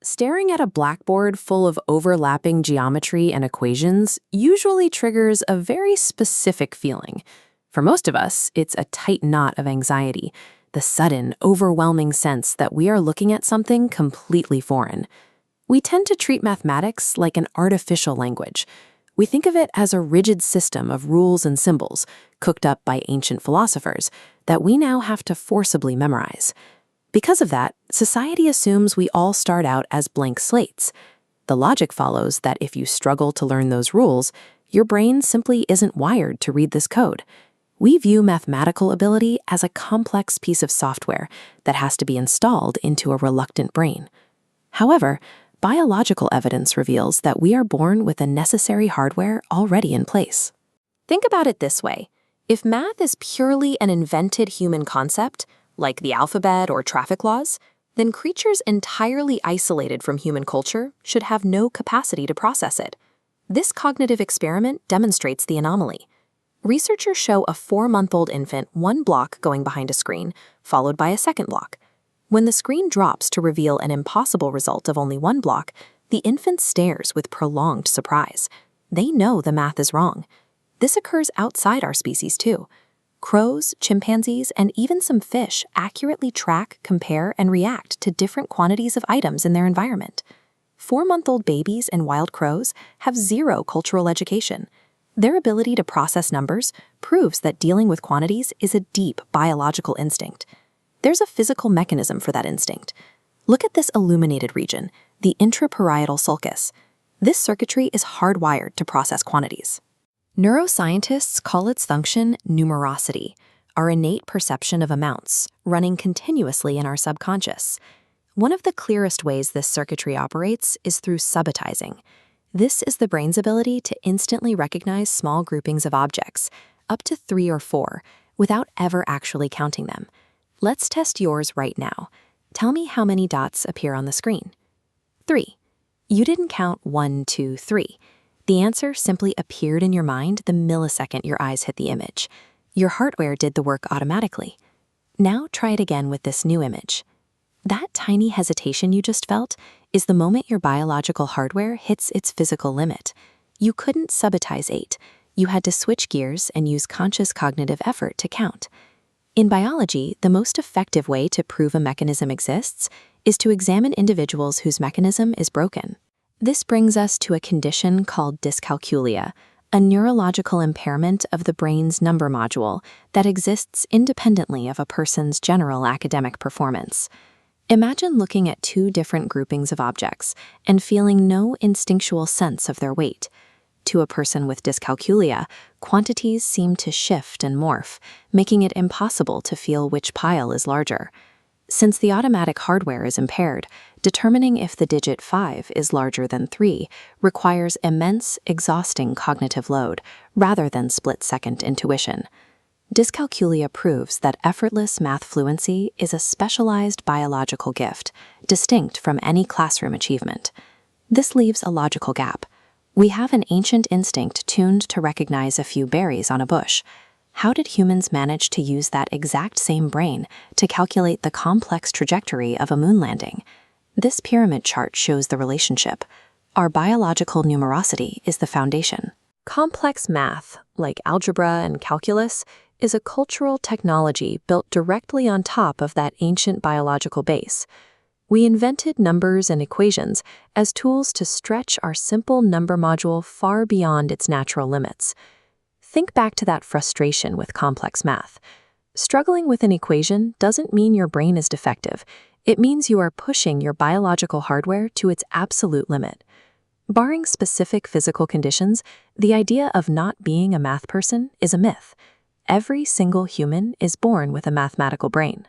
Staring at a blackboard full of overlapping geometry and equations usually triggers a very specific feeling. For most of us, it's a tight knot of anxiety, the sudden, overwhelming sense that we are looking at something completely foreign. We tend to treat mathematics like an artificial language. We think of it as a rigid system of rules and symbols, cooked up by ancient philosophers, that we now have to forcibly memorize. Because of that, society assumes we all start out as blank slates. The logic follows that if you struggle to learn those rules, your brain simply isn't wired to read this code. We view mathematical ability as a complex piece of software that has to be installed into a reluctant brain. However, biological evidence reveals that we are born with the necessary hardware already in place. Think about it this way. If math is purely an invented human concept, like the alphabet or traffic laws, then creatures entirely isolated from human culture should have no capacity to process it. This cognitive experiment demonstrates the anomaly. Researchers show a 4-month-old infant one block going behind a screen, followed by a second block. When the screen drops to reveal an impossible result of only one block, the infant stares with prolonged surprise. They know the math is wrong. This occurs outside our species too. Crows, chimpanzees, and even some fish accurately track, compare, and react to different quantities of items in their environment. 4-month-old babies and wild crows have zero cultural education. Their ability to process numbers proves that dealing with quantities is a deep biological instinct. There's a physical mechanism for that instinct. Look at this illuminated region, the intraparietal sulcus. This circuitry is hardwired to process quantities. Neuroscientists call its function numerosity, our innate perception of amounts, running continuously in our subconscious. One of the clearest ways this circuitry operates is through subitizing. This is the brain's ability to instantly recognize small groupings of objects, up to 3 or 4, without ever actually counting them. Let's test yours right now. Tell me how many dots appear on the screen. 3. You didn't count 1, 2, 3. The answer simply appeared in your mind the millisecond your eyes hit the image. Your hardware did the work automatically. Now try it again with this new image. That tiny hesitation you just felt is the moment your biological hardware hits its physical limit. You couldn't subitize 8. You had to switch gears and use conscious cognitive effort to count. In biology, the most effective way to prove a mechanism exists is to examine individuals whose mechanism is broken. This brings us to a condition called dyscalculia, a neurological impairment of the brain's number module that exists independently of a person's general academic performance. Imagine looking at 2 different groupings of objects and feeling no instinctual sense of their weight. To a person with dyscalculia, quantities seem to shift and morph, making it impossible to feel which pile is larger. Since the automatic hardware is impaired, determining if the digit 5 is larger than 3 requires immense, exhausting cognitive load rather than split-second intuition. Dyscalculia proves that effortless math fluency is a specialized biological gift, distinct from any classroom achievement. This leaves a logical gap. We have an ancient instinct tuned to recognize a few berries on a bush. How did humans manage to use that exact same brain to calculate the complex trajectory of a moon landing? This pyramid chart shows the relationship. Our biological numerosity is the foundation. Complex math, like algebra and calculus, is a cultural technology built directly on top of that ancient biological base. We invented numbers and equations as tools to stretch our simple number module far beyond its natural limits. Think back to that frustration with complex math. Struggling with an equation doesn't mean your brain is defective. It means you are pushing your biological hardware to its absolute limit. Barring specific physical conditions, the idea of not being a math person is a myth. Every single human is born with a mathematical brain.